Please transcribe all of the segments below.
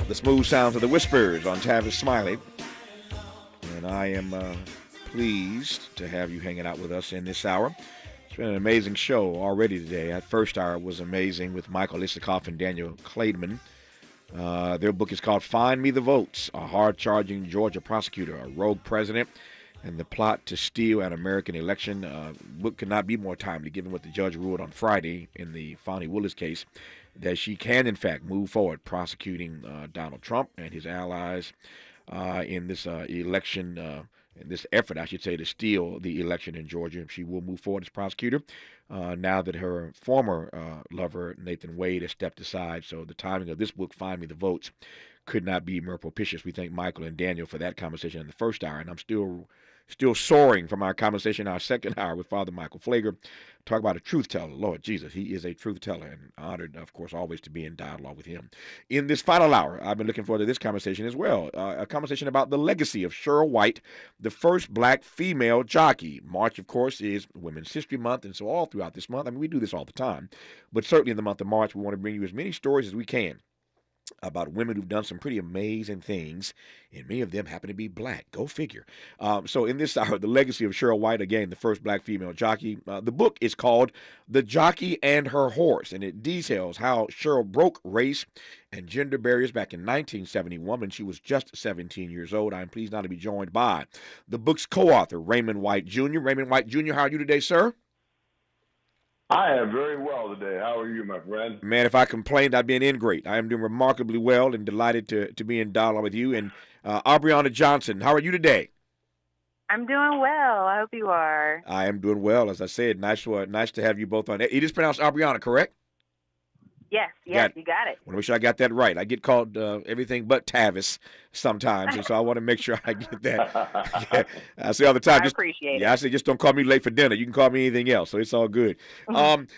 The smooth sounds of the whispers on Tavis Smiley. And I am pleased to have you hanging out with us in this hour. It's been an amazing show already today. That first hour was amazing with Michael Isikoff and Daniel Klaidman. Their book is called Find Me the Votes, a hard-charging Georgia prosecutor, a rogue president, and the plot to steal an American election. Book could not be more timely given what the judge ruled on Friday in the Fonnie Willis case, that she can, in fact, move forward prosecuting Donald Trump and his allies in this election, in this effort, I should say, to steal the election in Georgia. She will move forward as prosecutor now that her former lover, Nathan Wade, has stepped aside. So the timing of this book, Find Me the Votes, could not be more propitious. We thank Michael and Daniel for that conversation in the first hour, and I'm still soaring from our conversation, our second hour with Father Michael Flager. Talk about a truth teller. Lord Jesus, he is a truth teller, and honored, of course, always to be in dialogue with him. In this final hour, I've been looking forward to this conversation as well, a conversation about the legacy of Cheryl White, the first black female jockey. March, of course, is Women's History Month, and so all throughout this month, I mean, we do this all the time, but certainly in the month of March, we want to bring you as many stories as we can about women who've done some pretty amazing things, and many of them happen to be black. Go figure. So in this hour, the legacy of Cheryl White, again, the first black female jockey. The book is called The Jockey and Her Horse, and it details how Cheryl broke race and gender barriers back in 1971 when she was just 17 years old. I am pleased now to be joined by the book's co-author, Raymond White Jr. Raymond White Jr., how are you today, sir? I am very well today. How are you, my friend? Man, if I complained, I'd be an ingrate. I am doing remarkably well and delighted to be in dialogue with you. And Aubriana Johnson, how are you today? I'm doing well. I hope you are. I am doing well. As I said, nice to have you both on. It is pronounced Aubriana, correct? Yes, you got it. I want to make sure I got that right. I get called everything but Tavis sometimes, and so I want to make sure I get that. Yeah, I say all the time. I appreciate it. Yeah, I say just don't call me late for dinner. You can call me anything else, so it's all good. Let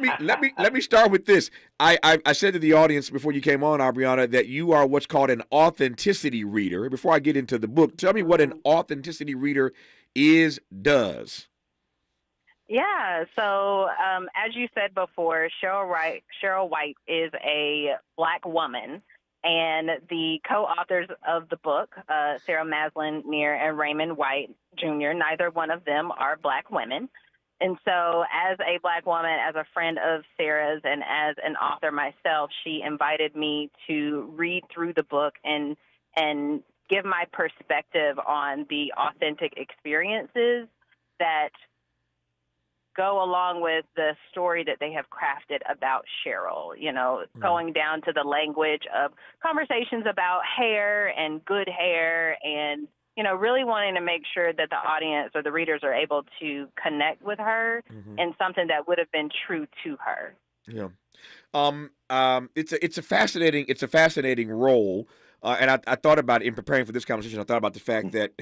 me start with this. I said to the audience before you came on, Aubriana, that you are what's called an authenticity reader. Before I get into the book, tell me what an authenticity reader does. Yeah, so as you said before, Cheryl White is a black woman, and the co-authors of the book, Sarah Maslin Neer and Raymond White Jr., neither one of them are black women. And so as a black woman, as a friend of Sarah's, and as an author myself, she invited me to read through the book and give my perspective on the authentic experiences that go along with the story that they have crafted about Cheryl, going down to the language of conversations about hair and good hair and, really wanting to make sure that the audience or the readers are able to connect with her in something that would have been true to her. Yeah. It's a fascinating role. And I thought about it in preparing for this conversation. I thought about the fact that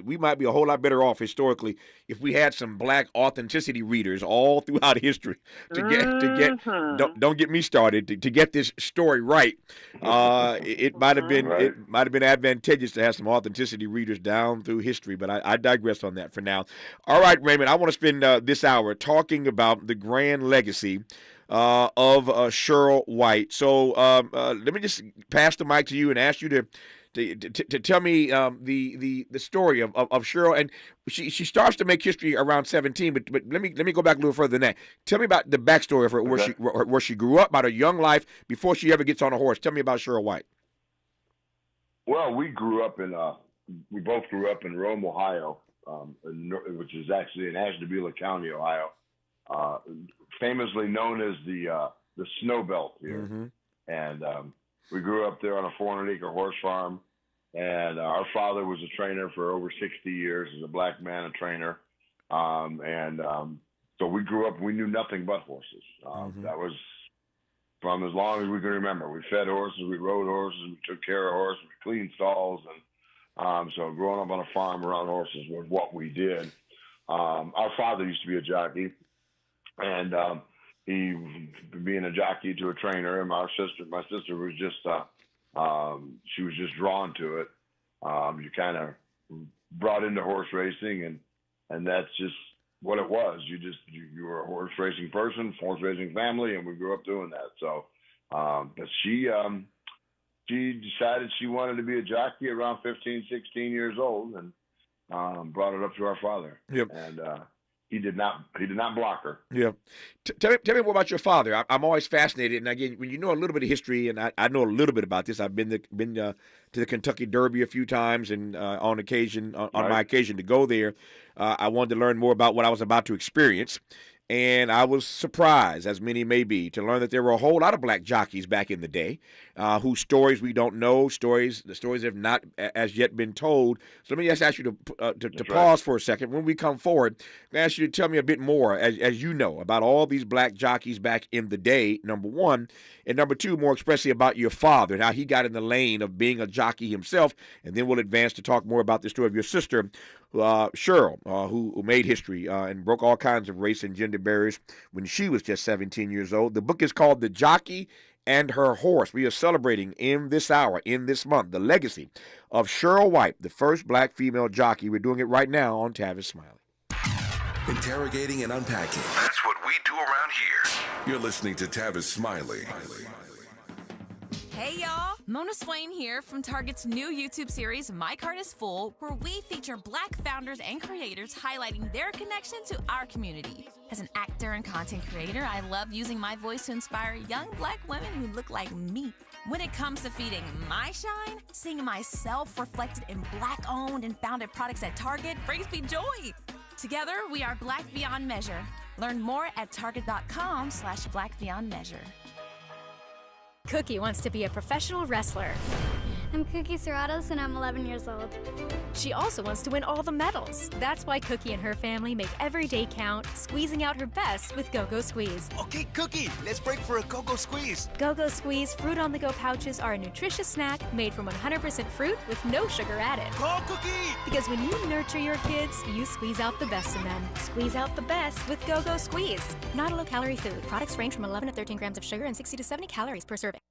we might be a whole lot better off historically if we had some black authenticity readers all throughout history don't get me started to get this story right. It might have been advantageous to have some authenticity readers down through history, but I digress on that for now. All right, Raymond, I want to spend this hour talking about the grand legacy of Cheryl White. So let me just pass the mic to you and ask you to tell me the story of Cheryl. And she starts to make history around 17, but let me go back a little further than that. Tell me about the backstory of her, where she grew up, about her young life before she ever gets on a horse. Tell me about Cheryl White. Well, we both grew up in Rome, Ohio, which is actually in Ashtabula County, Ohio. Famously known as the Snow Belt here. And we grew up there on a 400-acre horse farm, and our father was a trainer for over 60 years as a black man, a trainer. So we grew up, we knew nothing but horses. That was from as long as we can remember. We fed horses, we rode horses, we took care of horses, we cleaned stalls. And so growing up on a farm around horses was what we did. Our father used to be a jockey. And he, being a jockey to a trainer, and my sister was just, she was just drawn to it. You kind of brought into horse racing, and that's just what it was. You were a horse racing person, horse racing family, and we grew up doing that. So, but she decided she wanted to be a jockey around 15, 16 years old, and brought it up to our father. Yep. And he did not block her. Yeah. Tell me more about your father. I'm always fascinated. And again, when you know a little bit of history, and I know a little bit about this, I've been to the Kentucky Derby a few times, and on my occasion to go there, I wanted to learn more about what I was about to experience. And I was surprised, as many may be, to learn that there were a whole lot of black jockeys back in the day, whose stories we don't know, the stories have not as yet been told. So let me just ask you to pause for a second. When we come forward, I'm going to ask you to tell me a bit more, as you know, about all these black jockeys back in the day, number one. And number two, more expressly about your father and how he got in the lane of being a jockey himself. And then we'll advance to talk more about the story of your sister, Cheryl, who made history and broke all kinds of race and gender barriers when she was just 17 years old. The book is called The Jockey and Her Horse. We are celebrating in this hour, in this month, the legacy of Cheryl White, the first black female jockey. We're doing it right now on Tavis Smiley. Interrogating and unpacking. That's what we do around here. You're listening to Tavis Smiley. Hey y'all, Mona Swain here from Target's new YouTube series, My Cart is Full, where we feature black founders and creators highlighting their connection to our community. As an actor and content creator, I love using my voice to inspire young black women who look like me. When it comes to feeding my shine, seeing myself reflected in black-owned and founded products at Target brings me joy. Together, we are Black Beyond Measure. Learn more at target.com/Black Beyond Measure. Cookie wants to be a professional wrestler. I'm Cookie Serratos and I'm 11 years old. She also wants to win all the medals. That's why Cookie and her family make every day count, squeezing out her best with Go-Go Squeeze. Okay, Cookie, let's break for a Go-Go Squeeze. Go-Go Squeeze Fruit on the Go pouches are a nutritious snack made from 100% fruit with no sugar added. Call Cookie! Because when you nurture your kids, you squeeze out the best in them. Squeeze out the best with Go-Go Squeeze. Not a low-calorie food. Products range from 11 to 13 grams of sugar and 60 to 70 calories per serving.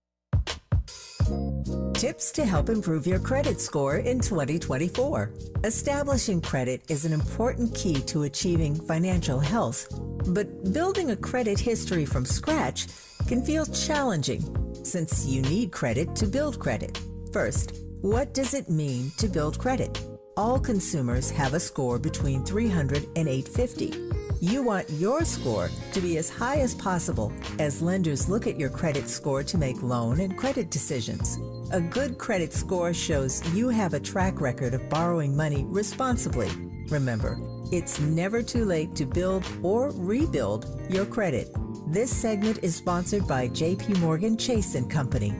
Tips to help improve your credit score in 2024. Establishing credit is an important key to achieving financial health, but building a credit history from scratch can feel challenging since you need credit to build credit. First, what does it mean to build credit? All consumers have a score between 300 and 850. You want your score to be as high as possible as lenders look at your credit score to make loan and credit decisions. A good credit score shows you have a track record of borrowing money responsibly. Remember, it's never too late to build or rebuild your credit. This segment is sponsored by J.P. Morgan Chase & Company.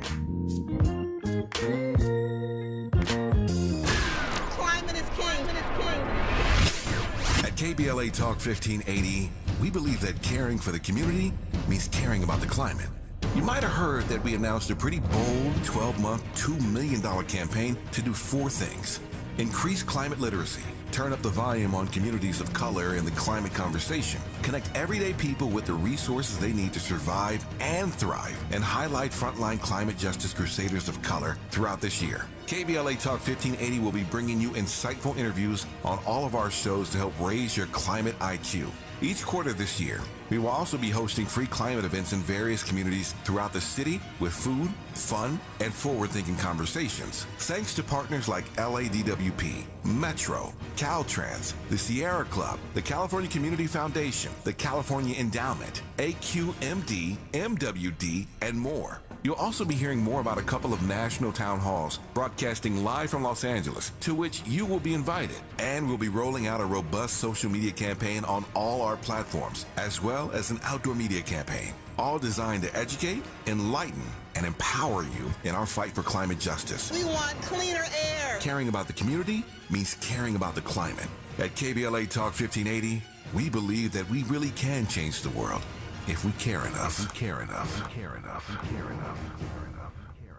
KBLA Talk 1580, we believe that caring for the community means caring about the climate. You might have heard that we announced a pretty bold 12-month, $2 million campaign to do 4 things. Increase climate literacy, turn up the volume on communities of color in the climate conversation, connect everyday people with the resources they need to survive and thrive, and highlight frontline climate justice crusaders of color throughout this year. KBLA Talk 1580 will be bringing you insightful interviews on all of our shows to help raise your climate IQ. Each quarter this year, we will also be hosting free climate events in various communities throughout the city with food, fun, and forward-thinking conversations. Thanks to partners like LADWP, Metro, Caltrans, the Sierra Club, the California Community Foundation, the California Endowment, AQMD, MWD, and more. You'll also be hearing more about a couple of national town halls broadcasting live from Los Angeles, to which you will be invited. And we'll be rolling out a robust social media campaign on all our platforms, as well as an outdoor media campaign, all designed to educate, enlighten, and empower you in our fight for climate justice. We want cleaner air. Caring about the community means caring about the climate. At KBLA Talk 1580, we believe that we really can change the world if we care enough. If we care enough. If we care enough. If we care enough. If we care enough. If we care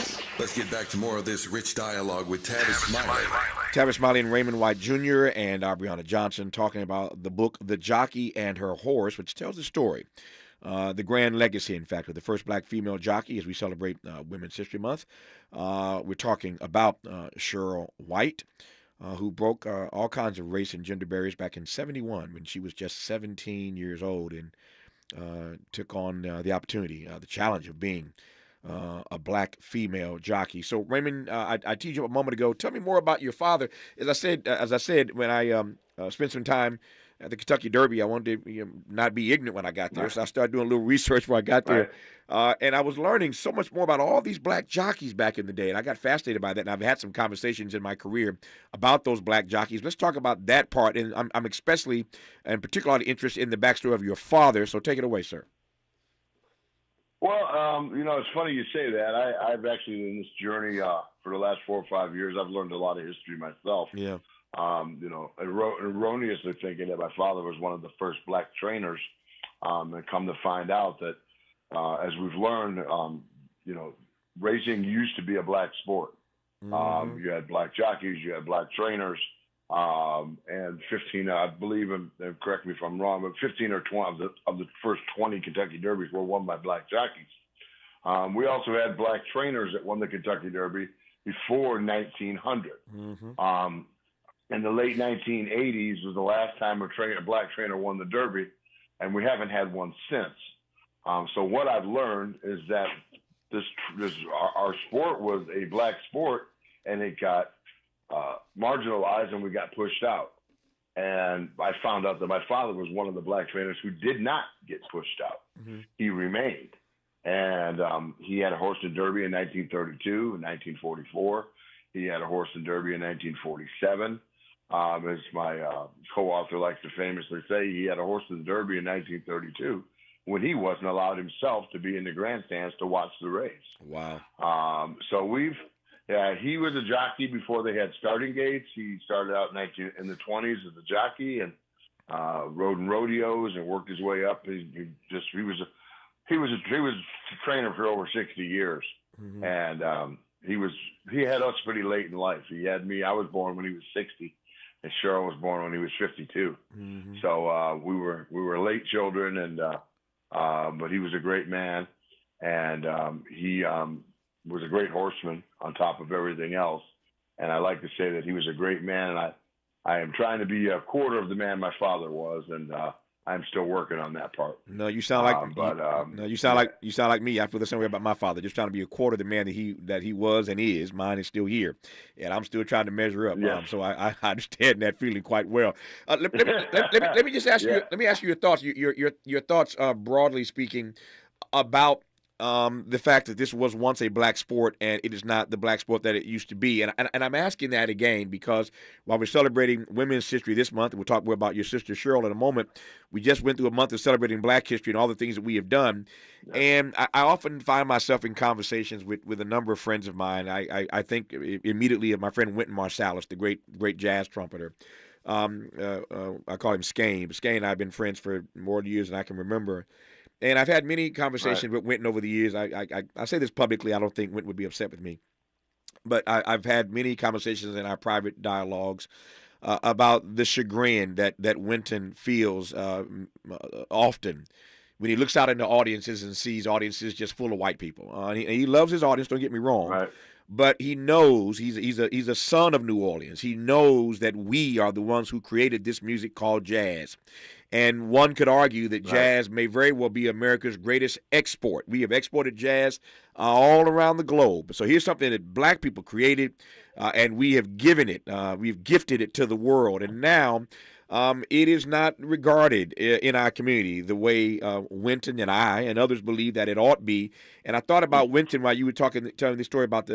enough. Let's get back to more of this rich dialogue with Tavis Smiley. Tavis Smiley and Raymond White Jr. and Brianna Johnson talking about the book The Jockey and Her Horse, which tells the story, the grand legacy, in fact, of the first black female jockey as we celebrate Women's History Month. We're talking about Cheryl White, who broke all kinds of race and gender barriers back in '71 when she was just 17 years old and took on the opportunity, the challenge of being a black female jockey. So Raymond, I teased you a moment ago. Tell me more about your father. As I said, when I spent some time at the Kentucky Derby, I wanted to not be ignorant when I got there, so I started doing a little research when I got there, and I was learning so much more about all these black jockeys back in the day, and I got fascinated by that. And I've had some conversations in my career about those black jockeys. Let's talk about that part, and I'm especially and particularly interested in the backstory of your father. So take it away, sir. Well, it's funny you say that. I've actually, in this journey for the last 4 or 5 years, I've learned a lot of history myself. Yeah. Erroneously thinking that my father was one of the first black trainers, and come to find out that, as we've learned, racing used to be a black sport. Mm-hmm. You had black jockeys, you had black trainers, and 15, I believe, and correct me if I'm wrong, but 15 or 20 of the first 20 Kentucky Derbies were won by black jockeys. We also had black trainers that won the Kentucky Derby before 1900. Mm-hmm. In the late 1980s was the last time a black trainer won the Derby, and we haven't had one since. So what I've learned is that our sport was a black sport, and it got marginalized, and we got pushed out. And I found out that my father was one of the black trainers who did not get pushed out. Mm-hmm. He remained. And he had a horse in Derby in 1932 and 1944. He had a horse in Derby in 1947. As my co-author likes to famously say, he had a horse in the Derby in 1932 when he wasn't allowed himself to be in the grandstands to watch the race. Wow. So he was a jockey before they had starting gates. He started out in the 20s as a jockey and rode in rodeos and worked his way up. He was a trainer for over 60 years. Mm-hmm. And he had us pretty late in life. He had me. I was born when he was 60, and Cheryl was born when he was 52. Mm-hmm. So we were late children, and but he was a great man, and he was a great horseman on top of everything else. And I like to say that he was a great man, and I am trying to be a quarter of the man my father was, and I'm still working on that part. No, you sound like you sound like me. I feel the same way about my father. Just trying to be a quarter of the man that he was and is. Mine is still here, and I'm still trying to measure up. Yes. So I understand that feeling quite well. Let me just ask you. Let me ask you your thoughts. Your thoughts, broadly speaking, about the fact that this was once a black sport and it is not the black sport that it used to be. And I'm asking that again because while we're celebrating Women's History this month, and we'll talk more about your sister Cheryl in a moment, we just went through a month of celebrating black history and all the things that we have done. Yeah. And I often find myself in conversations with a number of friends of mine. I think immediately of my friend Wynton Marsalis, the great jazz trumpeter. I call him Skane. Skane and I have been friends for more years than I can remember. And I've had many conversations with Wynton over the years. I say this publicly. I don't think Wynton would be upset with me. But I've had many conversations in our private dialogues about the chagrin that Wynton feels often when he looks out into audiences and sees audiences just full of white people. He loves his audience, don't get me wrong. Right. But he knows he's a son of New Orleans. He knows that we are the ones who created this music called jazz. And one could argue that jazz may very well be America's greatest export. We have exported jazz all around the globe. So here's something that black people created, and we have given it. We've gifted it to the world. And now it is not regarded in our community the way Wynton and I and others believe that it ought be. And I thought about Wynton while you were telling the story about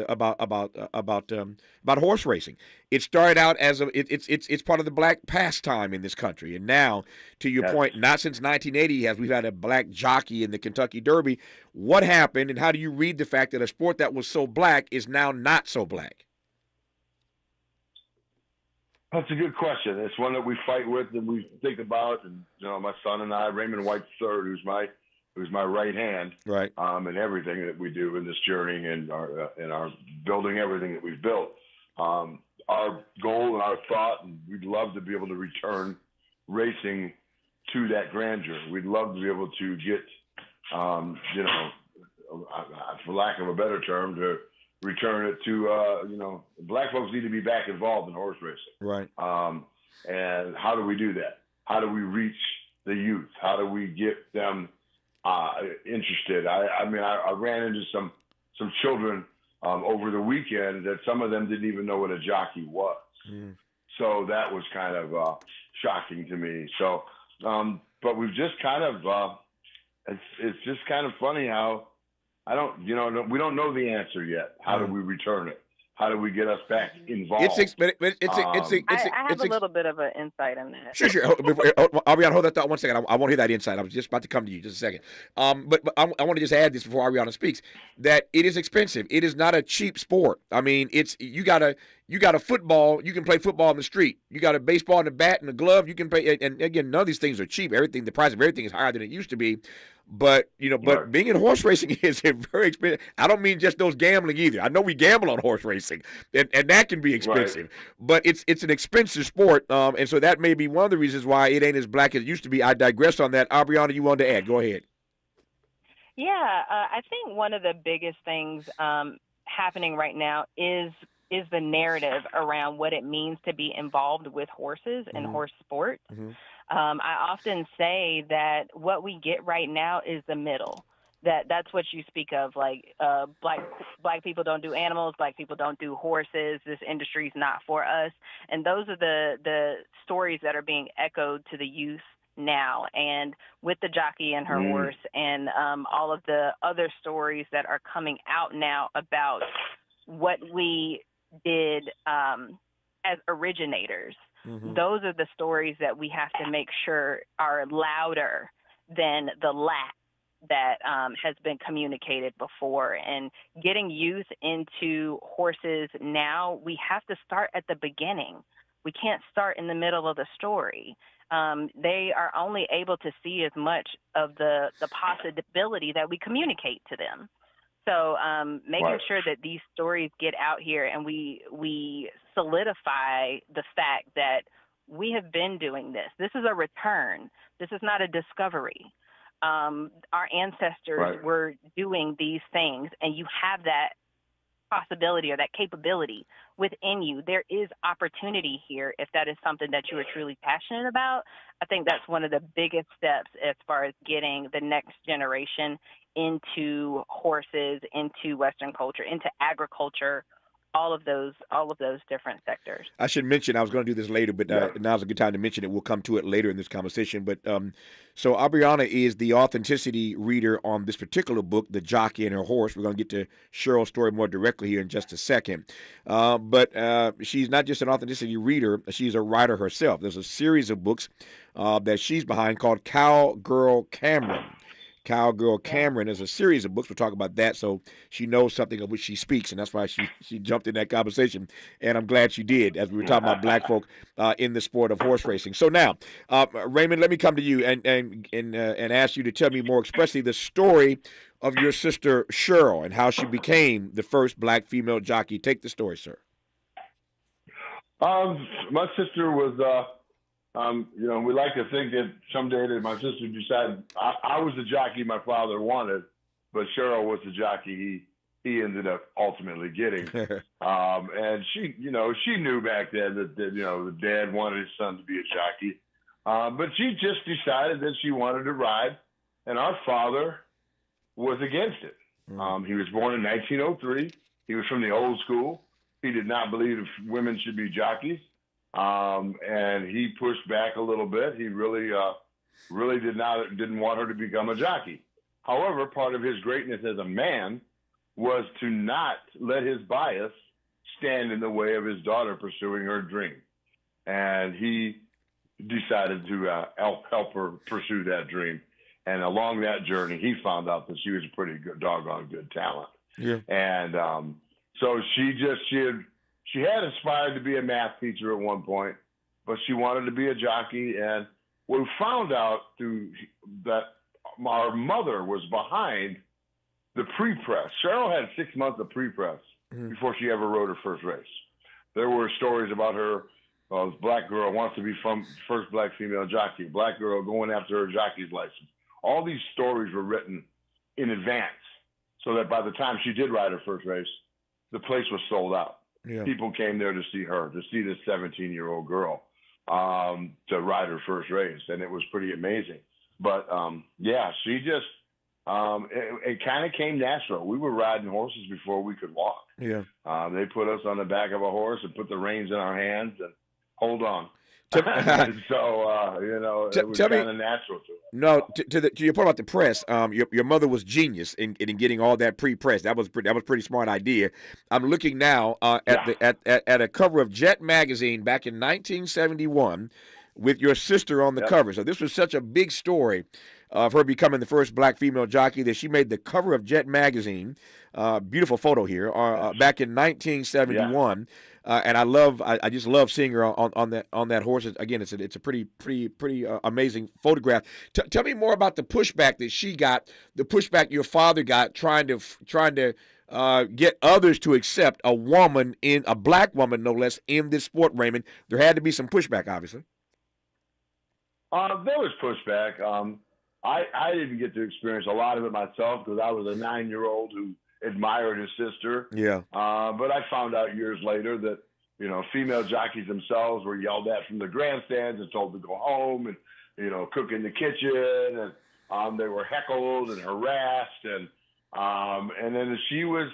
horse racing. It started out as it's part of the black pastime in this country, and now, to your point, not since 1980 we've had a black jockey in the Kentucky Derby. What happened, and how do you read the fact that a sport that was so black is now not so black? That's a good question. It's one that we fight with and we think about. And my son and I, Raymond White III, who's my right hand, right, in everything that we do in this journey and our building everything that we've built. Our goal and our thought, and we'd love to be able to return racing to that grandeur. We'd love to be able to get, for lack of a better term, to return it to, black folks need to be back involved in horse racing. Right. And how do we do that? How do we reach the youth? How do we get them interested? I ran into some some children over the weekend that some of them didn't even know what a jockey was. So that was kind of shocking to me. So, but we've just kind of, it's just kind of funny how we don't know the answer yet. How do we return it? How do we get us back involved? I have a little bit of an insight on that. Sure. Ariana, hold that thought 1 second. I want to hear that insight. I was just about to come to you just a second. But I want to just add this before Ariana speaks, that it is expensive. It is not a cheap sport. I mean, you got a football. You can play football in the street. You got a baseball and a bat and a glove. You can play. And again, none of these things are cheap. The price of everything is higher than it used to be. But being in horse racing is very expensive. I don't mean just those gambling either. I know we gamble on horse racing, and that can be expensive. But it's an expensive sport, and so that may be one of the reasons why it ain't as black as it used to be. I digress on that. Aubriana, you wanted to add? Go ahead. Yeah, I think one of the biggest things happening right now is the narrative around what it means to be involved with horses and horse sports. I often say that what we get right now is the middle. That's what you speak of, like black people don't do animals, black people don't do horses. This industry is not for us, and those are the stories that are being echoed to the youth now. And with the jockey and her horse, and all of the other stories that are coming out now about what we did as originators. Those are the stories that we have to make sure are louder than the lack that has been communicated before. And getting youth into horses now, we have to start at the beginning. We can't start in the middle of the story. They are only able to see as much of the possibility that we communicate to them. So making sure that these stories get out here and we solidify the fact that we have been doing this. This is a return. This is not a discovery. Our ancestors were doing these things, and you have that possibility or that capability within you. There is opportunity here if that is something that you are truly passionate about. I think that's one of the biggest steps as far as getting the next generation into horses, into Western culture, into agriculture, all of those different sectors. I should mention, I was going to do this later, but now's a good time to mention it. We'll come to it later in this conversation. But so Aubriana is the authenticity reader on this particular book, The Jockey and Her Horse. We're going to get to Cheryl's story more directly here in just a second. But she's not just an authenticity reader. She's a writer herself. There's a series of books that she's behind called Cowgirl Cameron. Cowgirl Cameron is a series of books. We'll talk about that, so she knows something of which she speaks, and that's why she jumped in that conversation, and I'm glad she did, as we were talking about black folk in the sport of horse racing. So now, Raymond, let me come to you and ask you to tell me more expressly the story of your sister Cheryl and how she became the first black female jockey. Take the story, sir. My sister was... we like to think that someday that my sister decided I was the jockey my father wanted, but Cheryl was the jockey he ended up ultimately getting. And she knew back then that the dad wanted his son to be a jockey. But she just decided that she wanted to ride, and our father was against it. He was born in 1903. He was from the old school. He did not believe women should be jockeys. And he pushed back a little bit. He really didn't want her to become a jockey. However, part of his greatness as a man was to not let his bias stand in the way of his daughter pursuing her dream. And he decided to help her pursue that dream. And along that journey, he found out that she was a pretty good, doggone good talent. Yeah. And so she had aspired to be a math teacher at one point, but she wanted to be a jockey. And we found out through that our mother was behind the pre-press. Cheryl had 6 months of pre-press before she ever rode her first race. There were stories about her, black girl wants to be first black female jockey, black girl going after her jockey's license. All these stories were written in advance so that by the time she did ride her first race, the place was sold out. Yeah. People came there to see her, to see this 17-year-old girl to ride her first race, and it was pretty amazing. But, she it kind of came natural. We were riding horses before we could walk. Yeah. They put us on the back of a horse and put the reins in our hands and hold on. So, it was kind of natural to us. No, to your point about the press, your mother was genius in getting all that pre-press. That was pretty smart idea. I'm looking now at a cover of Jet magazine back in 1971 with your sister on the cover. So this was such a big story of her becoming the first black female jockey that she made the cover of Jet magazine. Beautiful photo here. Back in 1971. And I just love seeing her on that horse. Again, it's a pretty amazing photograph. Tell me more about the pushback that she got, the pushback your father got, trying to get others to accept a black woman, no less, in this sport. Raymond, there had to be some pushback, obviously. There was pushback. I didn't get to experience a lot of it myself because I was a 9-year-old who admired his sister. Yeah. But I found out years later that, female jockeys themselves were yelled at from the grandstands and told to go home and, cook in the kitchen. And they were heckled and harassed. And then she was,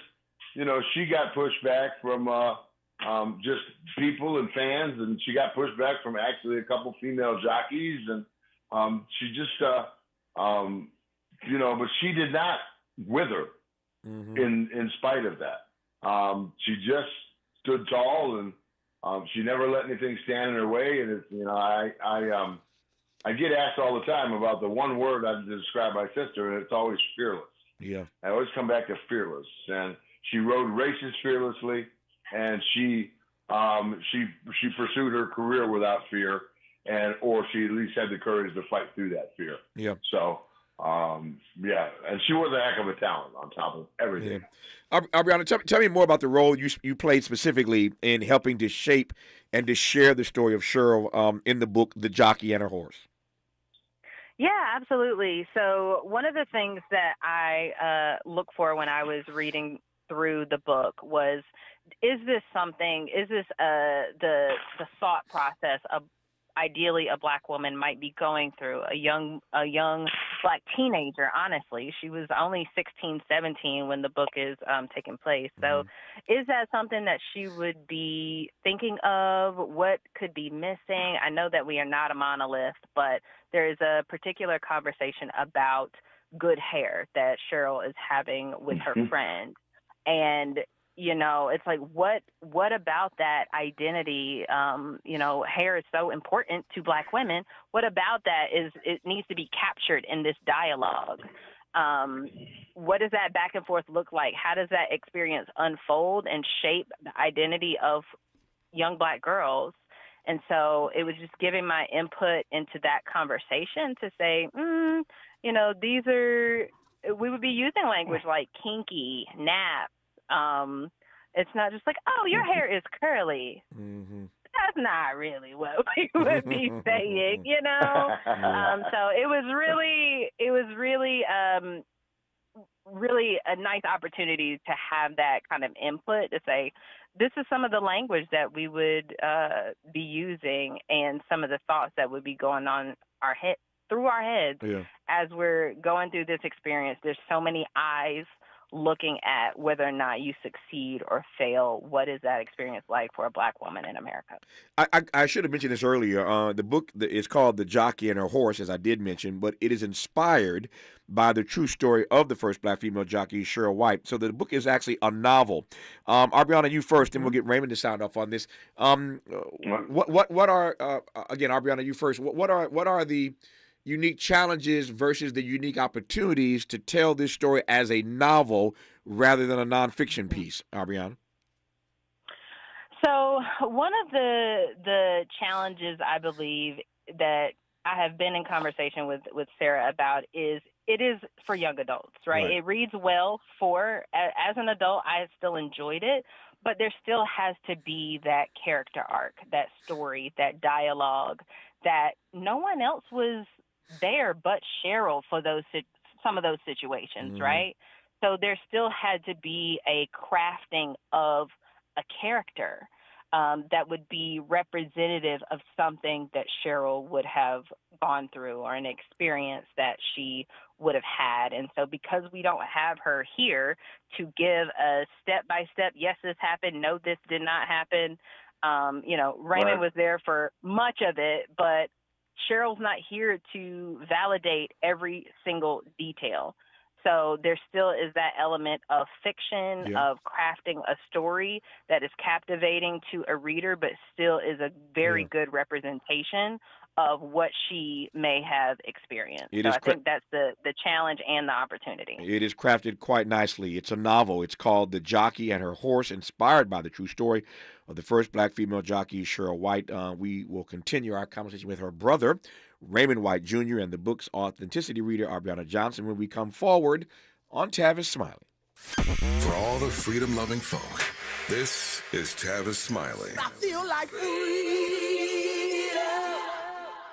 she got pushed back from just people and fans. And she got pushed back from actually a couple female jockeys. And she just, but she did not wither. Mm-hmm. In spite of that, she just stood tall, and she never let anything stand in her way. And I get asked all the time about the one word I describe my sister, and it's always fearless. Yeah, I always come back to fearless. And she rode races fearlessly, and she pursued her career without fear, or she at least had the courage to fight through that fear. Yeah. So. And she was a heck of a talent on top of everything. Yeah. Aubriana, tell me more about the role you played specifically in helping to shape and to share the story of Cheryl in the book, The Jockey and Her Horse. Yeah, absolutely. So one of the things that I look for when I was reading through the book was, is this the thought process of ideally a black woman might be going through, a young black teenager. Honestly, she was only 16, 17 when the book is taking place. So is that something that she would be thinking of? What could be missing? I know that we are not a monolith, but there is a particular conversation about good hair that Cheryl is having with her friend. And it's like, what about that identity? Hair is so important to black women. What about that it needs to be captured in this dialogue? What does that back and forth look like? How does that experience unfold and shape the identity of young black girls? And so it was just giving my input into that conversation to say, we would be using language like kinky, nap. It's not just like, oh, your hair is curly. Mm-hmm. That's not really what we would be saying, So it was really a nice opportunity to have that kind of input to say, this is some of the language that we would be using and some of the thoughts that would be going on through our heads as we're going through this experience. There's so many eyes looking at whether or not you succeed or fail. What is that experience like for a black woman in America? I should have mentioned this earlier. The book is called The Jockey and Her Horse, as I did mention, but it is inspired by the true story of the first black female jockey, Cheryl White. So the book is actually a novel. Aubriana, you first, then we'll get Raymond to sound off on this. What are again, Aubriana, you first. What are the unique challenges versus the unique opportunities to tell this story as a novel rather than a nonfiction piece, Aubriana? So one of the challenges I believe that I have been in conversation with Sarah about is it is for young adults, right? It reads well as an adult, I still enjoyed it, but there still has to be that character arc, that story, that dialogue, that no one else was there but Cheryl for some of those situations, right? So there still had to be a crafting of a character. that would be representative of something that Cheryl would have gone through or an experience that she would have had. And so because we don't have her here to give a step-by-step, yes, this happened, no, this did not happen, Raymond was there for much of it, but Cheryl's not here to validate every single detail. So there still is that element of fiction, of crafting a story that is captivating to a reader, but still is a very good representation of what she may have experienced. I think that's the challenge and the opportunity. It is crafted quite nicely. It's a novel. It's called The Jockey and Her Horse, inspired by the true story of the first black female jockey, Cheryl White. We will continue our conversation with her brother, Raymond White Jr., and the book's authenticity reader, Arbiana Johnson, when we come forward on Tavis Smiley. For all the freedom-loving folk, this is Tavis Smiley. I feel like freedom.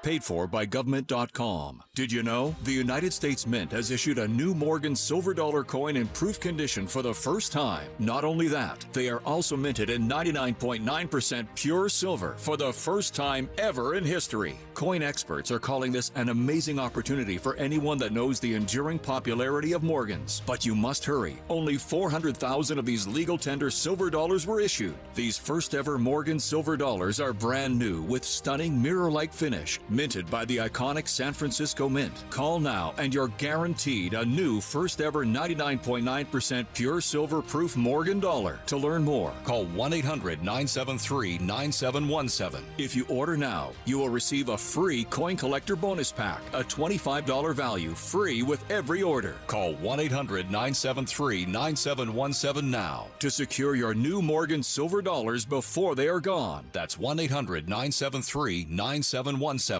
Paid for by government.com. Did you know the United States Mint has issued a new Morgan silver dollar coin in proof condition for the first time? Not only that, they are also minted in 99.9% pure silver for the first time ever in history. Coin experts are calling this an amazing opportunity for anyone that knows the enduring popularity of Morgans. But you must hurry. Only 400,000 of these legal tender silver dollars were issued. These first ever Morgan silver dollars are brand new with stunning mirror-like finish, minted by the iconic San Francisco Mint. Call now and you're guaranteed a new first ever 99.9% pure silver proof Morgan dollar. To learn more, call 1-800-973-9717. If you order now, you will receive a free coin collector bonus pack, a $25 value, free with every order. Call 1-800-973-9717 now to secure your new Morgan silver dollars before they are gone. That's 1-800-973-9717.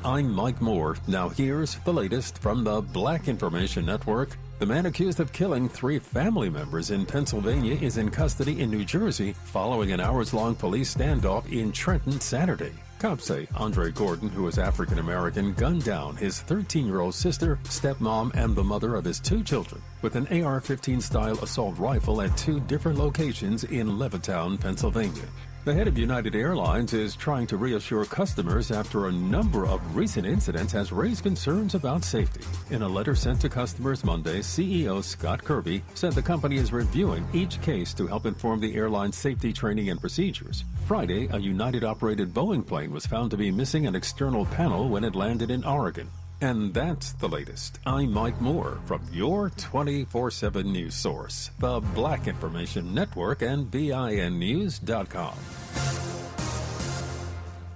I'm Mike Moore. Now here's the latest from the Black Information Network. The man accused of killing 3 family members in Pennsylvania is in custody in New Jersey following an hours-long police standoff in Trenton Saturday. Cops say Andre Gordon, who is African-American, gunned down his 13-year-old sister, stepmom, and the mother of his 2 children with an AR-15 style assault rifle at 2 different locations in Levittown, Pennsylvania. The head of United Airlines is trying to reassure customers after a number of recent incidents has raised concerns about safety. In a letter sent to customers Monday, CEO Scott Kirby said the company is reviewing each case to help inform the airline's safety training and procedures. Friday, a United-operated Boeing plane was found to be missing an external panel when it landed in Oregon. And that's the latest. I'm Mike Moore from your 24/7 news source, the Black Information Network and BINnews.com.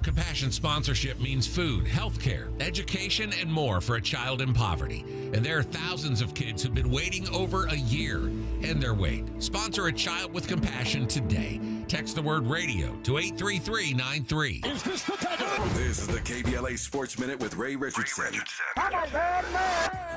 Compassion sponsorship means food, healthcare, education, and more for a child in poverty. And there are thousands of kids who've been waiting over a year and their wait. Sponsor a child with compassion today. Text the word radio to 83393. Is this the time? This is the KBLA Sports Minute with Ray Richardson.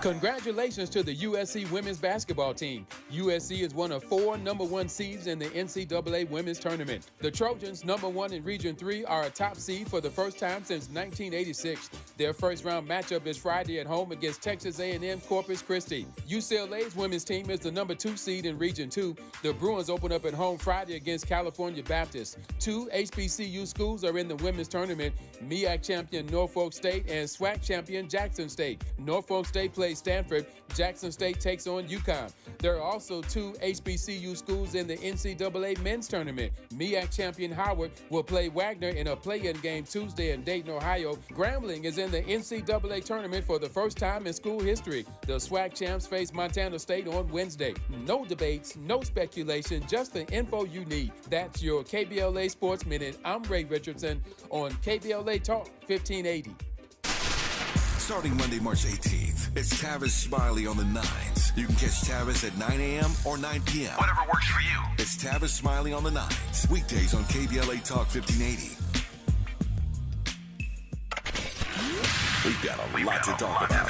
Congratulations to the USC women's basketball team. USC is one of 4 number 1 seeds in the NCAA women's tournament. The Trojans, number 1 in Region 3, are a top seed for the first time since 1986. Their first round matchup is Friday at home against Texas A&M Corpus Christi. UCLA's women's team is the number 2 seed in Region 2. The Bruins open up at home Friday against California Baptist. 2 HBCU schools are in the women's tournament: MEAC champion Norfolk State and SWAC champion Jackson State. Norfolk State plays Stanford. Jackson State takes on UConn. There are also 2 HBCU schools in the NCAA men's tournament. MEAC champion Howard will play Wagner in a play-in game Tuesday in Dayton, Ohio. Grambling is in the NCAA tournament for the first time in school history. The SWAC champs face Montana State on Wednesday. No debates, no speculation, just the info you need. That's your KBLA Sports Minute. I'm Ray Richardson on KBLA Talk 1580. Starting Monday, March 18th, it's Tavis Smiley on the 9s. You can catch Tavis at 9 a.m. or 9 p.m. Whatever works for you. It's Tavis Smiley on the 9s. Weekdays on KBLA Talk 1580. We've got a lot to talk about.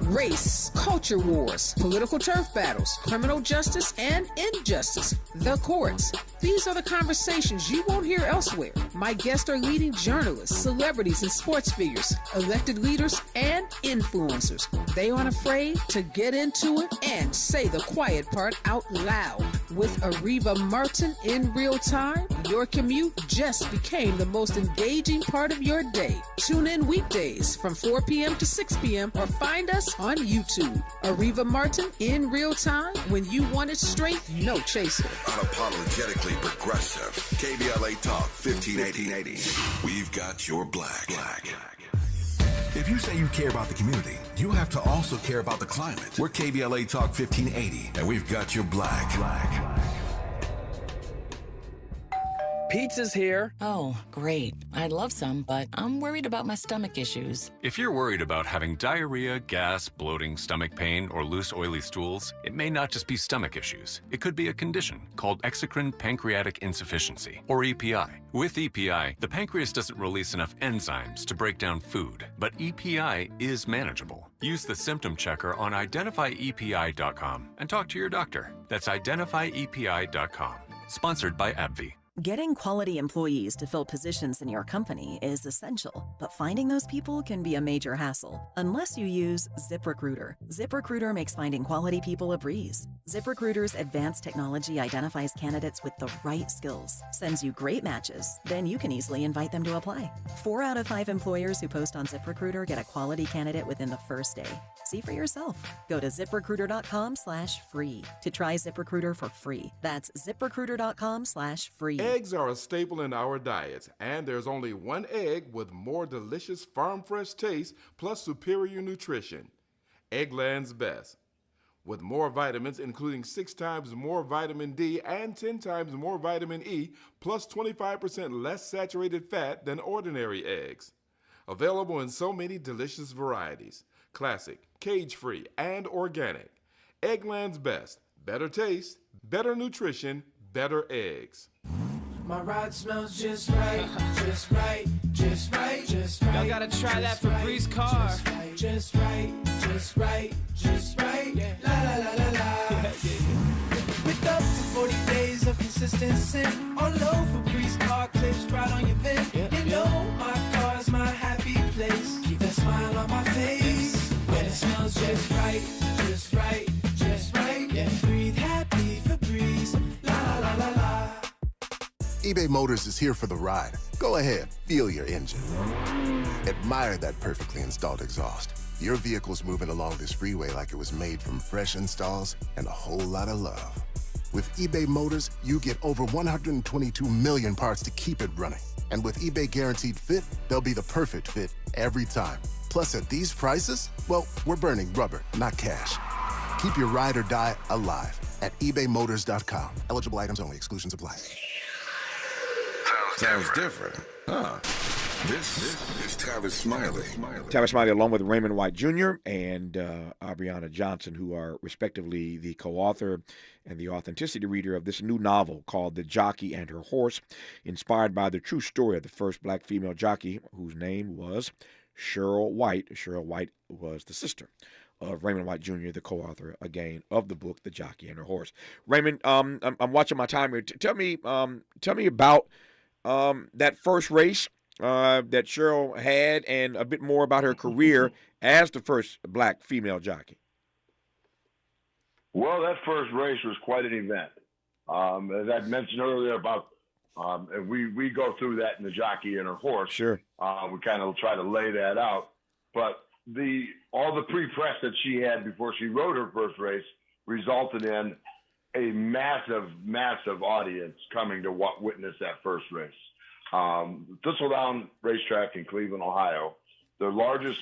Race, culture wars, political turf battles, criminal justice and injustice, the courts. These are the conversations you won't hear elsewhere. My guests are leading journalists, celebrities, and sports figures, elected leaders, and influencers. They aren't afraid to get into it and say the quiet part out loud. With Ariva Martin in real time, your commute just became the most engaging part of your day. Tune in weekdays from 4 p.m. to 6 p.m. or find us on YouTube. Ariva Martin in real time, when you want it straight, no chaser. Unapologetically progressive. KBLA Talk 1580. We've got your black. If you say you care about the community, you have to also care about the climate. We're KBLA Talk 1580, and we've got your black. Pizza's here. Oh, great. I'd love some, but I'm worried about my stomach issues. If you're worried about having diarrhea, gas, bloating, stomach pain, or loose, oily stools, it may not just be stomach issues. It could be a condition called exocrine pancreatic insufficiency, or EPI. With EPI, the pancreas doesn't release enough enzymes to break down food, but EPI is manageable. Use the symptom checker on identifyepi.com and talk to your doctor. That's identifyepi.com. Sponsored by AbbVie. Getting quality employees to fill positions in your company is essential, but finding those people can be a major hassle unless you use ZipRecruiter. ZipRecruiter makes finding quality people a breeze. ZipRecruiter's advanced technology identifies candidates with the right skills, sends you great matches, then you can easily invite them to apply. 4 out of 5 employers who post on ZipRecruiter get a quality candidate within the first day. See for yourself. Go to ZipRecruiter.com/free to try ZipRecruiter for free. That's ZipRecruiter.com/free. Eggs are a staple in our diets, and there's only one egg with more delicious farm fresh taste plus superior nutrition. Eggland's Best. With more vitamins, including 6 times more vitamin D and 10 times more vitamin E, plus 25% less saturated fat than ordinary eggs. Available in so many delicious varieties. Classic, cage-free, and organic. Eggland's Best. Better taste, better nutrition, better eggs. My ride smells just right, just right, just right, just right. Y'all gotta try that Febreze car. Just right, just right, just right, yeah. La la la la la. With up to 40 days of consistency, on low Febreze car clips right on your vent. You know my car's my happy place. Keep that smile on my face. When it smells just right, just right, just right, yeah. Breathe happy Febreze. La la la la. eBay Motors is here for the ride. Go ahead, feel your engine. Admire that perfectly installed exhaust. Your vehicle's moving along this freeway like it was made from fresh installs and a whole lot of love. With eBay Motors, you get over 122 million parts to keep it running. And with eBay Guaranteed Fit, they'll be the perfect fit every time. Plus, at these prices, well, we're burning rubber, not cash. Keep your ride or die alive at ebaymotors.com. Eligible items only. Exclusions apply. Sounds different, huh? This is Tavis Smiley. Tavis Smiley, along with Raymond White Jr. and Aubriana Johnson, who are respectively the co-author and the authenticity reader of this new novel called The Jockey and Her Horse, inspired by the true story of the first black female jockey, whose name was Cheryl White. Cheryl White was the sister of Raymond White Jr., the co-author, again, of the book, The Jockey and Her Horse. Raymond, I'm watching my time here. Tell me about that first race that Cheryl had and a bit more about her career as the first black female jockey. Well, that first race was quite an event. As I mentioned earlier about, and we go through that in The Jockey and Her Horse. Sure. We kind of try to lay that out. But all the pre-press that she had before she rode her first race resulted in a massive, massive audience coming to witness that first race. Thistledown Racetrack in Cleveland, Ohio, the largest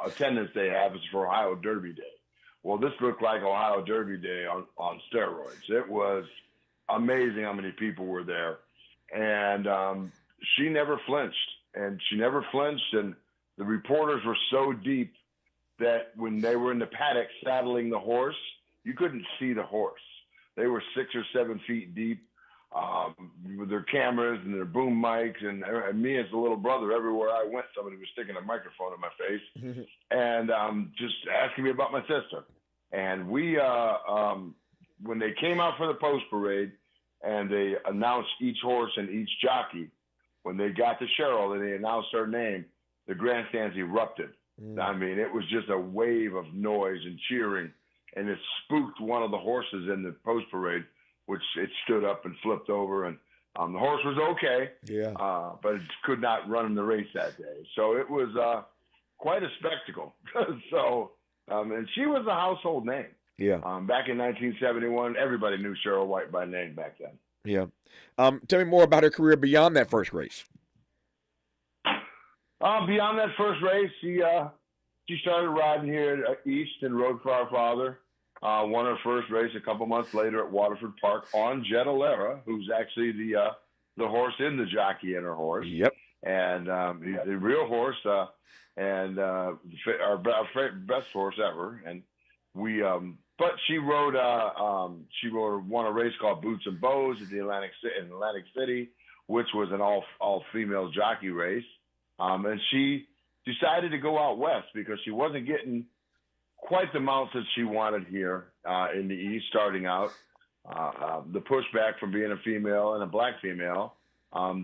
attendance they have is for Ohio Derby Day. Well, this looked like Ohio Derby Day on steroids. It was amazing how many people were there. And she never flinched. And the reporters were so deep that when they were in the paddock saddling the horse, you couldn't see the horse. They were 6 or 7 feet deep with their cameras and their boom mics. And me as the little brother, everywhere I went, somebody was sticking a microphone in my face and just asking me about my sister. And we, when they came out for the post parade and they announced each horse and each jockey, when they got to Cheryl and they announced her name, the grandstands erupted. I mean, it was just a wave of noise and cheering. And it spooked one of the horses in the post parade, which it stood up and flipped over, and the horse was okay, but it could not run the race that day. So it was quite a spectacle. So, and she was a household name. Yeah. Back in 1971, everybody knew Cheryl White by name back then. Yeah. Tell me more about her career beyond that first race. Beyond that first race, she started riding here at East and rode for our father. Won her first race a couple months later at Waterford Park on Jedalera, who's actually the horse in the Jockey and her horse. Yep. And he's a real horse, and our best horse ever. And we, but she rode won a race called Boots and Bows at the Atlantic City, which was an all female jockey race. And she decided to go out west because she wasn't getting quite the mounts that she wanted here in the East starting out. The pushback from being a female and a black female,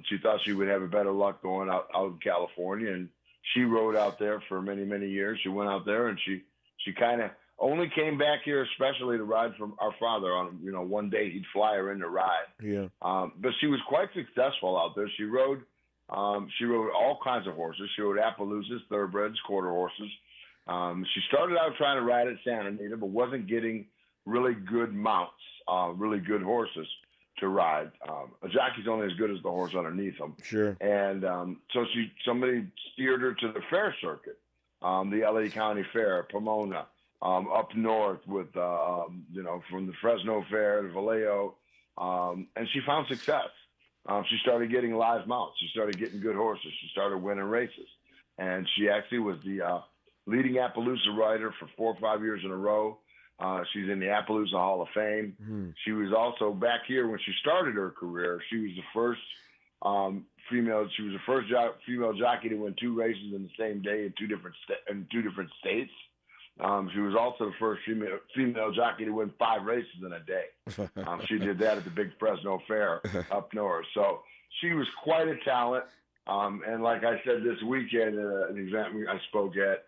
she thought she would have a better luck going out in California, and she rode out there for many, many years. She went out there, and she kind of only came back here especially to ride for our father on, one day he'd fly her in to ride. Yeah. But she was quite successful out there. She rode all kinds of horses. She rode Appaloosas, thoroughbreds, quarter horses. She started out trying to ride at Santa Anita, but wasn't getting really good mounts, really good horses to ride. A jockey's only as good as the horse underneath him. Sure. And so somebody steered her to the fair circuit, the LA County Fair, Pomona, up north with, from the Fresno Fair to Vallejo, and she found success. She started getting live mounts. She started getting good horses. She started winning races. And she actually was the leading Appaloosa rider for 4 or 5 years in a row. She's in the Appaloosa Hall of Fame. Mm-hmm. She was also back here when she started her career. She was the first female. She was the first female jockey to win 2 races in the same day in two different states. She was also the first female jockey to win 5 races in a day. She did that at the big Fresno Fair up north. So she was quite a talent. And like I said this weekend at an event I spoke at,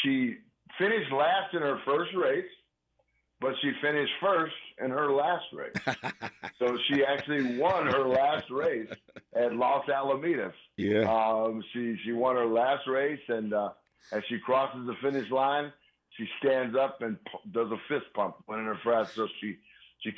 she finished last in her first race, but she finished first in her last race. So she actually won her last race at Los Alamitos. Yeah. She won her last race, and as she crosses the finish line, she stands up and does a fist pump winning her first. So she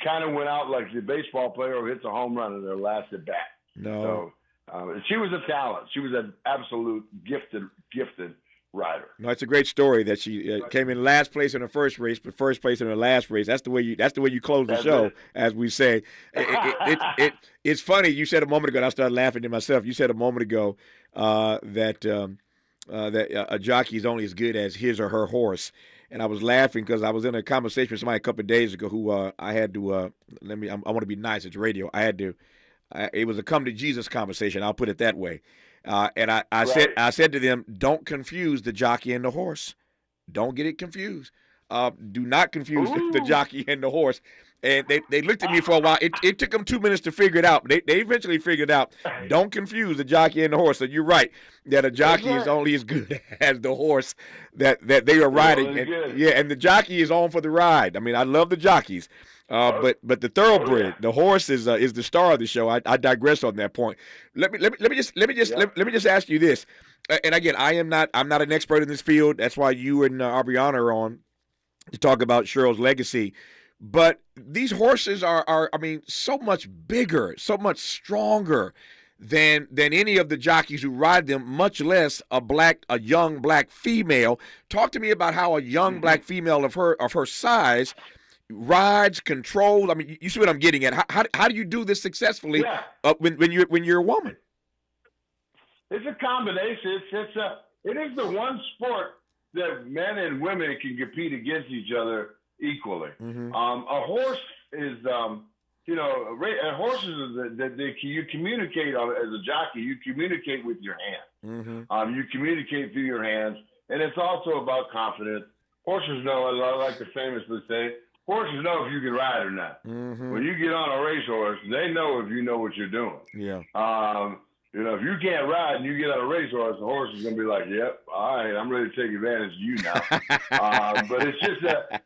kind of went out like the baseball player who hits a home run in their last at bat. No. So she was a talent. She was an absolute gifted rider. No, it's a great story that she came in last place in her first race, but first place in her last race. That's the way you close the show, as we say. It's funny. You said a moment ago, and I started laughing to myself. You said a moment ago that a jockey is only as good as his or her horse. And I was laughing because I was in a conversation with somebody a couple of days ago who I had to I want to be nice. It's radio. It was a come to Jesus conversation. I'll put it that way. And I said to them, don't confuse the jockey and the horse. Don't get it confused. Do not confuse the jockey and the horse. And they looked at me for a while. It took them 2 minutes to figure it out. They eventually figured out, don't confuse the jockey and the horse. So you're right, that a jockey is only as good as the horse that they are riding. And the jockey is on for the ride. I mean, I love the jockeys. But the thoroughbred, the horse is the star of the show. I digress on that point. Let me just ask you this. And again, I'm not an expert in this field. That's why you and Aubriana are on to talk about Cheryl's legacy. But these horses are so much bigger, so much stronger than any of the jockeys who ride them, much less a young black female. Talk to me about how a young black female of her size rides, controls. I mean, you see what I'm getting at. How do you do this successfully when you're a woman? It's a combination. It is the one sport that men and women can compete against each other equally. Mm-hmm. A horse is, a horse is you communicate as a jockey. You communicate with your hands. Mm-hmm. You communicate through your hands, and it's also about confidence. Horses know, I like to famously say, horses know if you can ride or not. Mm-hmm. When you get on a racehorse, they know if you know what you're doing. Yeah. If you can't ride and you get on a racehorse, the horse is going to be like, "Yep, all right, I'm ready to take advantage of you now." But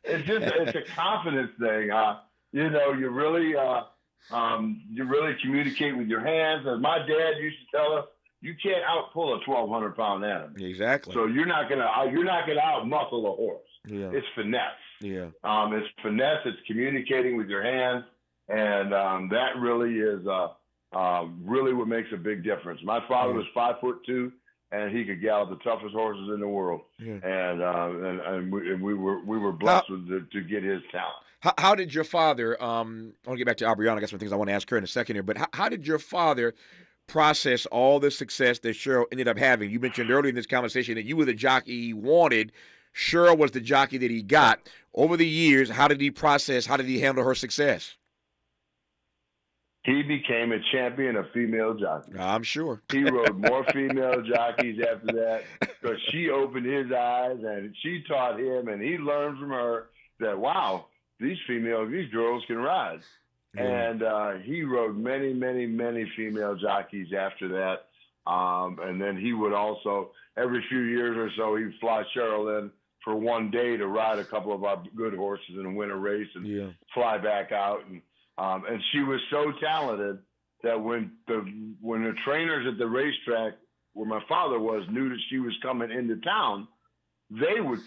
it's a confidence thing. You really You really communicate with your hands. As my dad used to tell us, you can't outpull a 1,200-pound animal. Exactly. So you're not gonna out-muscle a horse. Yeah. It's finesse. Yeah. It's finesse. It's communicating with your hands, and that really is really what makes a big difference. My father was 5'2", and he could gallop the toughest horses in the world. Yeah. And we were blessed to get his talent. How did your father? I want to get back to Aubriana. I got some things I want to ask her in a second here. But how did your father process all the success that Cheryl ended up having? You mentioned earlier in this conversation that you were the jockey he wanted. Cheryl was the jockey that he got. Over the years, how did he handle her success? He became a champion of female jockeys. I'm sure. He rode more female jockeys after that because she opened his eyes and she taught him, and he learned from her that, wow, these girls can ride. Yeah. And he rode many, many, many female jockeys after that. And then he would also, every few years or so, he'd fly Cheryl in for one day to ride a couple of our good horses and win a race and fly back out. And she was so talented that when the trainers at the racetrack where my father was knew that she was coming into town, they would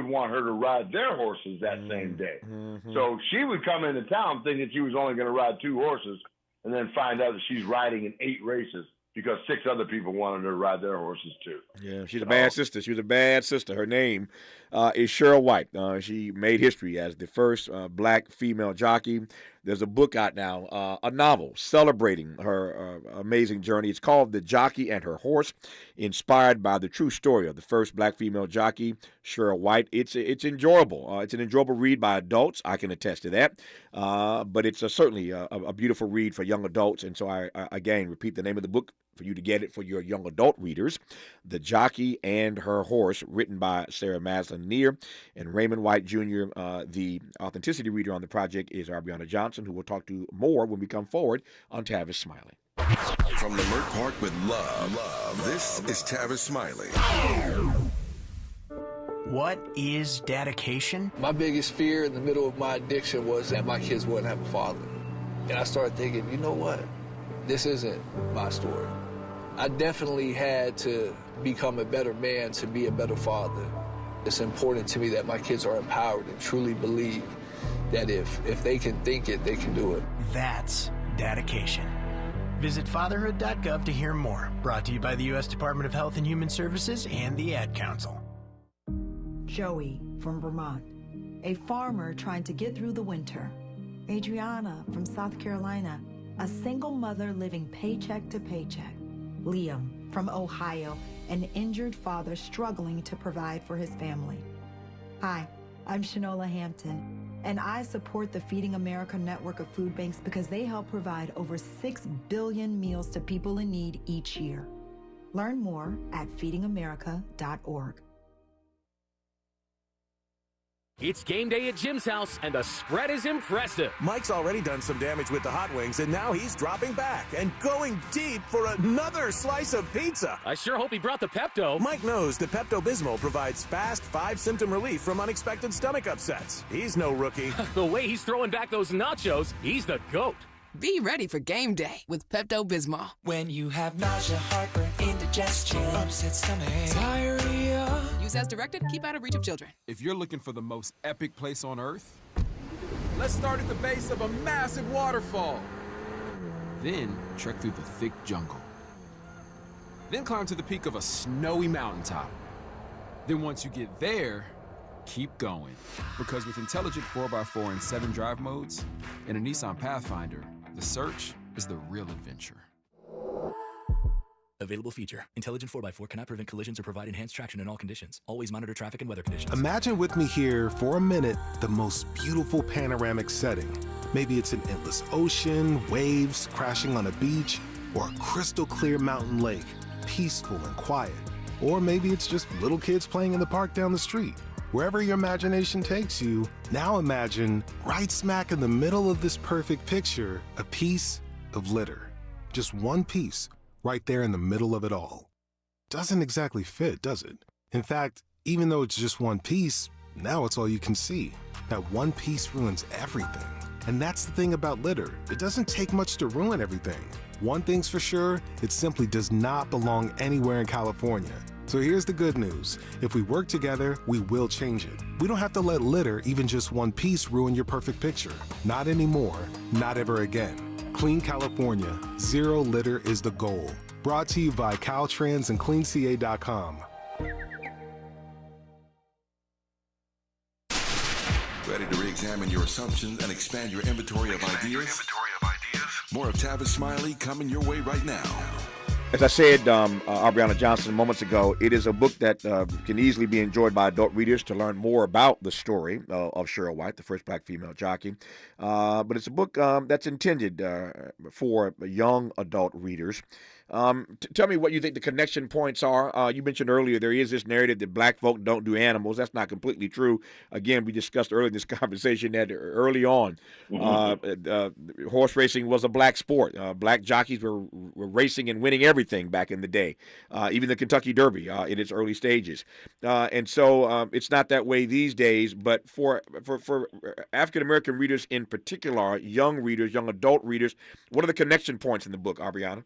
want her to ride their horses that same day. Mm-hmm. So she would come into town thinking she was only going to ride 2 horses, and then find out that she's riding in 8 races because 6 other people wanted her to ride their horses too. Yeah, she's a bad sister. She was a bad sister. Her name is Cheryl White. She made history as the first black female jockey. There's a book out now, a novel celebrating her amazing journey. It's called The Jockey and Her Horse, inspired by the true story of the first black female jockey, Cheryl White. It's enjoyable. It's an enjoyable read by adults. I can attest to that. But it's certainly a beautiful read for young adults. And so I again repeat the name of the book for you to get it for your young adult readers. The Jockey and Her Horse, written by Sarah Maslin Neer and Raymond White Jr. The authenticity reader on the project is Aubriana Johnson, who we'll talk to more when we come forward on Tavis Smiley. From Lamert Park with love, this is Tavis Smiley. What is dedication? My biggest fear in the middle of my addiction was that my kids wouldn't have a father. And I started thinking, you know what? This isn't my story. I definitely had to become a better man to be a better father. It's important to me that my kids are empowered and truly believe that if they can think it, they can do it. That's dedication. Visit fatherhood.gov to hear more. Brought to you by the U.S. Department of Health and Human Services and the Ad Council. Joey from Vermont, a farmer trying to get through the winter. Adriana from South Carolina, a single mother living paycheck to paycheck. Liam from Ohio, an injured father struggling to provide for his family. Hi, I'm Shanola Hampton, and I support the Feeding America network of food banks because they help provide over 6 billion meals to people in need each year. Learn more at feedingamerica.org. It's game day at Jim's house, and the spread is impressive. Mike's already done some damage with the hot wings, and now he's dropping back and going deep for another slice of pizza. I sure hope he brought the Pepto. Mike knows the Pepto-Bismol provides fast 5-symptom relief from unexpected stomach upsets. He's no rookie. The way he's throwing back those nachos, he's the GOAT. Be ready for game day with Pepto-Bismol. When you have nausea, heartburn, indigestion, upset stomach, diarrhea. Use as directed. Keep out of reach of children. If you're looking for the most epic place on earth, let's start at the base of a massive waterfall. Then trek through the thick jungle. Then climb to the peak of a snowy mountaintop. Then once you get there, keep going. Because with intelligent 4x4 and 7 drive modes and a Nissan Pathfinder, the search is the real adventure. Available feature. Intelligent 4x4 cannot prevent collisions or provide enhanced traction in all conditions. Always monitor traffic and weather conditions. Imagine with me here for a minute the most beautiful panoramic setting. Maybe it's an endless ocean, waves crashing on a beach, or a crystal clear mountain lake, peaceful and quiet. Or maybe it's just little kids playing in the park down the street. Wherever your imagination takes you, now imagine right smack in the middle of this perfect picture, a piece of litter. Just one piece right there in the middle of it all. Doesn't exactly fit, does it? In fact, even though it's just one piece, now it's all you can see. That one piece ruins everything. And that's the thing about litter. It doesn't take much to ruin everything. One thing's for sure, it simply does not belong anywhere in California. So here's the good news. If we work together, we will change it. We don't have to let litter, even just one piece, ruin your perfect picture. Not anymore. Not ever again. Clean California. Zero litter is the goal. Brought to you by Caltrans and CleanCA.com. Ready to re-examine your assumptions and expand your inventory of ideas? More of Tavis Smiley coming your way right now. As I said, Aubriana Johnson moments ago, it is a book that can easily be enjoyed by adult readers to learn more about the story of Cheryl White, the first black female jockey. But it's a book that's intended for young adult readers. Tell me what you think the connection points are. You mentioned earlier there is this narrative that black folk don't do animals. That's not completely true. Again, we discussed earlier in this conversation that early on, horse racing was a black sport. Black jockeys were racing and winning everything back in the day, even the Kentucky Derby in its early stages. And so it's not that way these days. But for African-American readers in particular, young readers, young adult readers, what are the connection points in the book, Aubriana?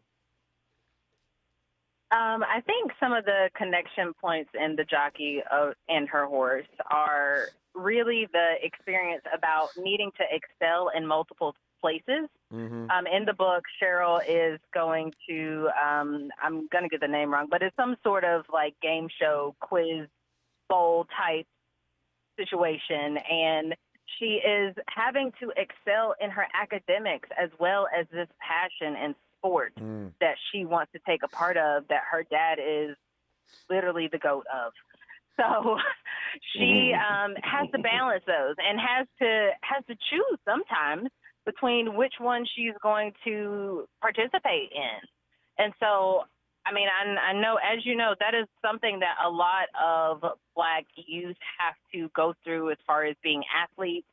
I think some of the connection points in The Jockey and Her Horse are really the experience about needing to excel in multiple places. In the book, Cheryl is going to, I'm going to get the name wrong, but it's some sort of like game show, quiz, bowl type situation. And she is having to excel in her academics as well as this passion and sport that she wants to take a part of, that her dad is literally the GOAT of. So she has to balance those and has to choose sometimes between which one she's going to participate in. And so, I mean, I know, as you know, that is something that a lot of black youth have to go through as far as being athletes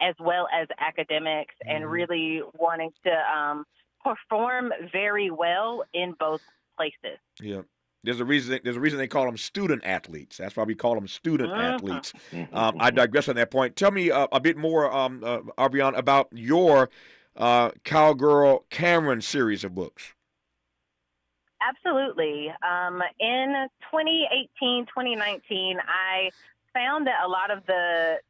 as well as academics and really wanting to perform very well in both places. Yeah. There's a reason they call them student athletes. That's why we call them student athletes. I digress on that point. Tell me a bit more, Aubriana, about your Cowgirl Cameron series of books. Absolutely. In 2018, 2019, I found that a lot of the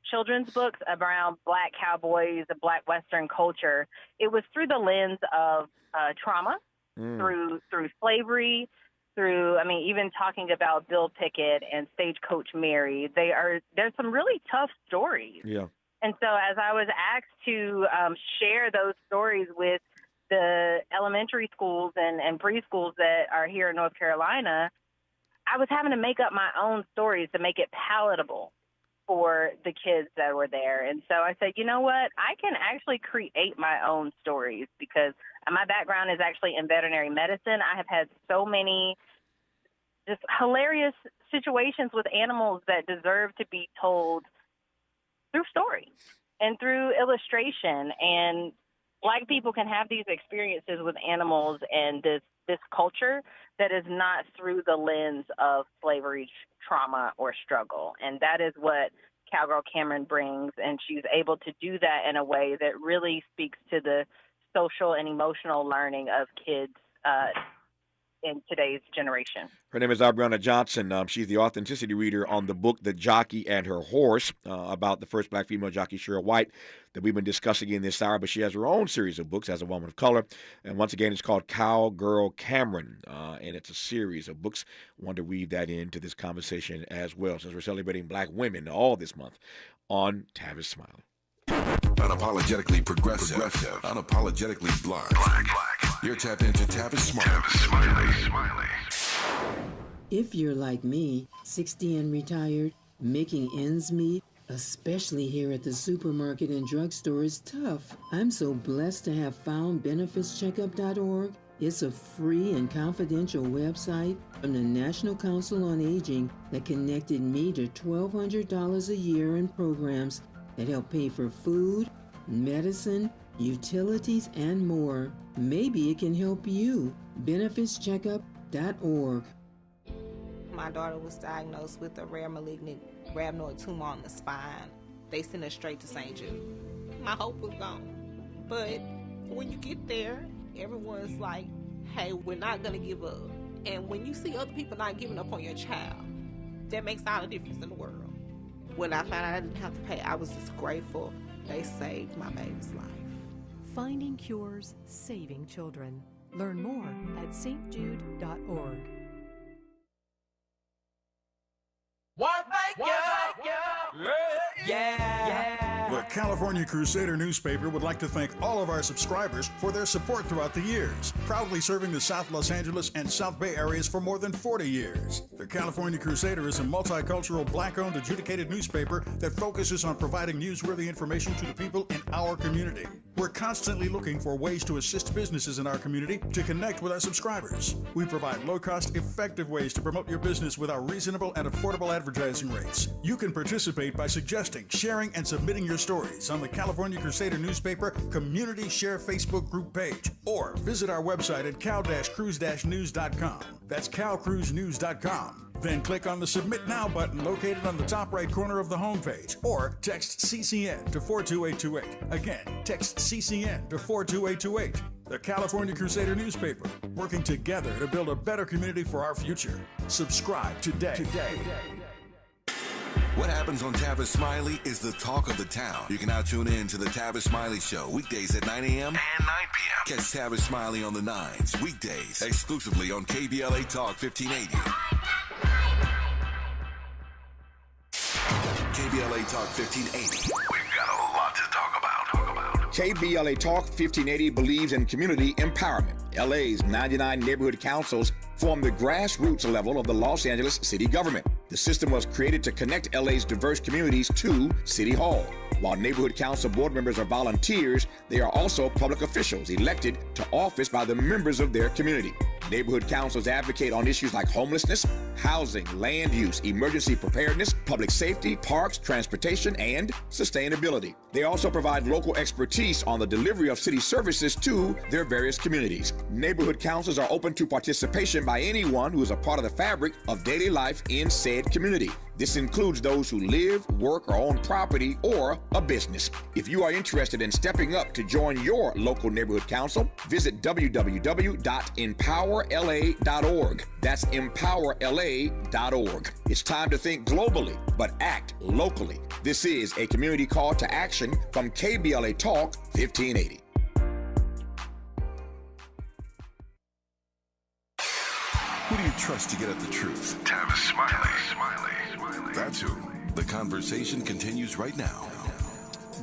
children's books around black cowboys, the black Western culture, it was through the lens of trauma, through slavery, even talking about Bill Pickett and Stagecoach Mary. There's some really tough stories. Yeah. And so as I was asked to share those stories with the elementary schools and preschools that are here in North Carolina, I was having to make up my own stories to make it palatable for the kids that were there. And so I said, you know what? I can actually create my own stories because my background is actually in veterinary medicine. I have had so many just hilarious situations with animals that deserve to be told through story and through illustration. And black people can have these experiences with animals and this culture that is not through the lens of slavery, trauma, or struggle. And that is what Cowgirl Cameron brings. And she's able to do that in a way that really speaks to the social and emotional learning of kids in today's generation. Her name is Aubriana Johnson. She's the authenticity reader on the book The Jockey and Her Horse, about the first black female jockey, Cheryl White, that we've been discussing in this hour. But she has her own series of books as a woman of color. And once again, it's called Cowgirl Cameron. And it's a series of books. I want to weave that into this conversation as well, since we're celebrating black women all this month on Tavis Smiley. Unapologetically progressive. Unapologetically black. You're tapped into Tavis Smiley. If you're like me, 60 and retired, making ends meet, especially here at the supermarket and drugstore, is tough. I'm so blessed to have found benefitscheckup.org. It's a free and confidential website from the National Council on Aging that connected me to $1,200 a year in programs that help pay for food, medicine, utilities, and more. Maybe it can help you. benefitscheckup.org. My daughter was diagnosed with a rare malignant rhabdoid tumor on the spine. They sent her straight to St. Jude. my hope was gone. But when you get there, everyone's like, hey, we're not going to give up. And when you see other people not giving up on your child, that makes all the difference in the world. When I found out I didn't have to pay, I was just grateful they saved my baby's life. Finding cures, saving children. Learn more at stjude.org. The California Crusader newspaper would like to thank all of our subscribers for their support throughout the years, proudly serving the South Los Angeles and South Bay areas for more than 40 years. The California Crusader is a multicultural, black-owned, adjudicated newspaper that focuses on providing newsworthy information to the people in our community. We're constantly looking for ways to assist businesses in our community to connect with our subscribers. We provide low-cost, effective ways to promote your business with our reasonable and affordable advertising rates. You can participate by suggesting, sharing, and submitting your stories on the California Crusader newspaper Community Share Facebook group page, or visit our website at cal-cruise-news.com. That's calcruisenews.com. Then click on the Submit Now button located on the top right corner of the homepage, or text CCN to 42828. Again, text CCN to 42828. The California Crusader newspaper, working together to build a better community for our future. Subscribe today. What happens on Tavis Smiley is the talk of the town. You can now tune in to the Tavis Smiley Show weekdays at 9 a.m. and 9 p.m. Catch Tavis Smiley on the 9s weekdays exclusively on KBLA Talk 1580. KBLA Talk 1580. We've got a lot to talk about. KBLA Talk 1580 believes in community empowerment. LA's 99 neighborhood councils form the grassroots level of the Los Angeles city government. The system was created to connect LA's diverse communities to City Hall. While neighborhood council board members are volunteers, they are also public officials elected to office by the members of their community. Neighborhood councils advocate on issues like homelessness, housing, land use, emergency preparedness, public safety, parks, transportation, and sustainability. They also provide local expertise on the delivery of city services to their various communities. Neighborhood councils are open to participation by anyone who is a part of the fabric of daily life in said community. This includes those who live, work, or own property or a business. If you are interested in stepping up to join your local neighborhood council, visit www.empowerla.org. That's empowerla.org. It's time to think globally, but act locally. This is a community call to action from KBLA Talk 1580. Who do you trust to get at the truth? Tavis Smiley. That's who. The conversation continues right now.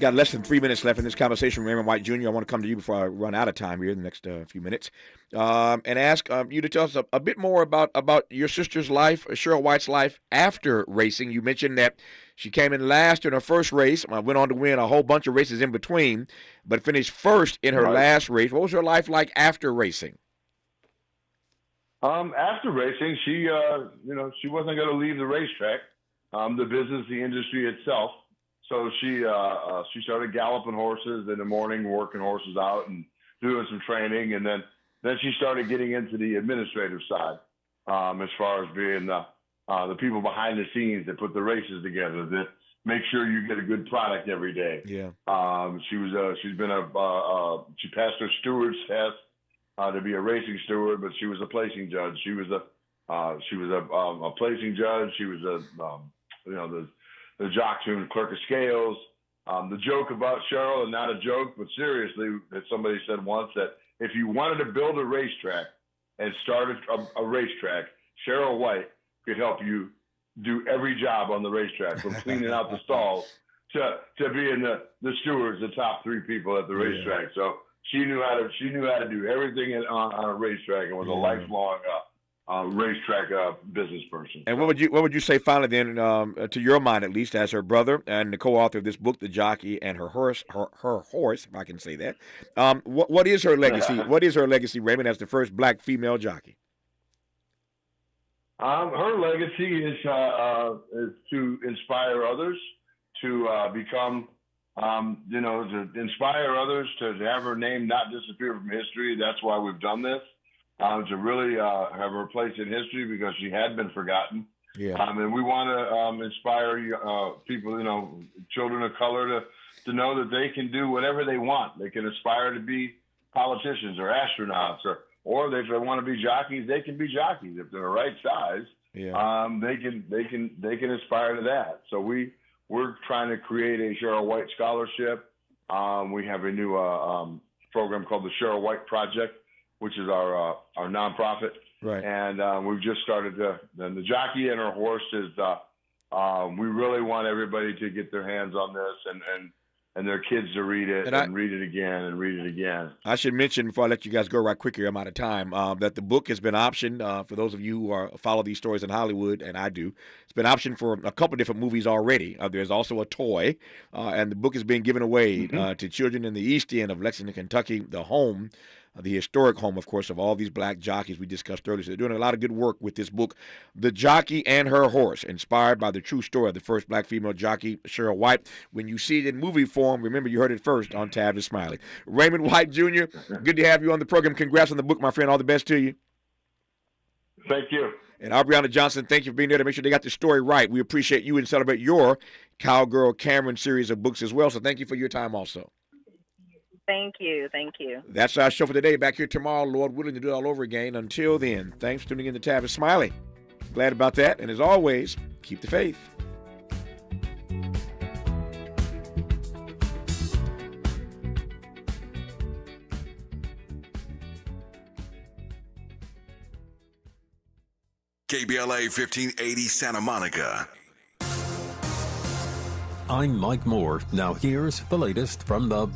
Got less than 3 minutes left in this conversation with Raymond White Jr. I want to come to you before I run out of time here in the next few minutes and ask you to tell us a bit more about your sister's life, Cheryl White's life after racing. You mentioned that she came in last in her first race, went on to win a whole bunch of races in between, but finished first in her last race. What was her life like after racing? After racing, she wasn't going to leave the racetrack, the business, the industry itself. So she started galloping horses in the morning, working horses out and doing some training. And then she started getting into the administrative side, as far as being the people behind the scenes that put the races together, that make sure you get a good product every day. Yeah. She passed her steward's test to be a racing steward, but she was a placing judge. She was a placing judge. She was the jock tune clerk of scales. The joke about Cheryl, and not a joke, but seriously, that somebody said once that if you wanted to build a racetrack and start a racetrack, Cheryl White could help you do every job on the racetrack, from cleaning out the stalls to being the stewards, the top three people at the racetrack. So she knew how to do everything on a racetrack, and was a lifelong racetrack business person. And what would you say finally then, to your mind at least, as her brother and the co-author of this book, The Jockey and Her Horse, if I can say that. What is her legacy? What is her legacy, Raymond, as the first black female jockey? Her legacy is to inspire others to become, to inspire others to have her name not disappear from history. That's why we've done this. To really have her place in history, because she had been forgotten. Yeah. And we want to inspire people, children of color, to know that they can do whatever they want. They can aspire to be politicians or astronauts, or if they want to be jockeys, they can be jockeys if they're the right size. Yeah. They can aspire to that. So we're trying to create a Cheryl White scholarship. We have a new program called the Cheryl White Project, which is our nonprofit. Right. And we've just started the jockey and her horse is. We really want everybody to get their hands on this and their kids to read it and read it again and read it again. I should mention before I let you guys go right quick here, I'm out of time, that the book has been optioned for those of you who follow these stories in Hollywood, and I do. It's been optioned for a couple different movies already. There's also a toy, and the book is being given away to children in the East End of Lexington, Kentucky, the home, the historic home, of course, of all these black jockeys we discussed earlier. So they're doing a lot of good work with this book, The Jockey and Her Horse, inspired by the true story of the first black female jockey, Cheryl White. When you see it in movie form, remember you heard it first on Tavis Smiley. Raymond White Jr., good to have you on the program. Congrats on the book, my friend. All the best to you. Thank you. And Aubriana Johnson, thank you for being there to make sure they got the story right. We appreciate you and celebrate your Cowgirl Cameron series of books as well. So thank you for your time also. Thank you. Thank you. That's our show for today. Back here tomorrow, Lord willing, to do it all over again. Until then, thanks for tuning in to Tavis Smiley. Glad about that. And as always, keep the faith. KBLA 1580 Santa Monica. I'm Mike Moore. Now here's the latest from the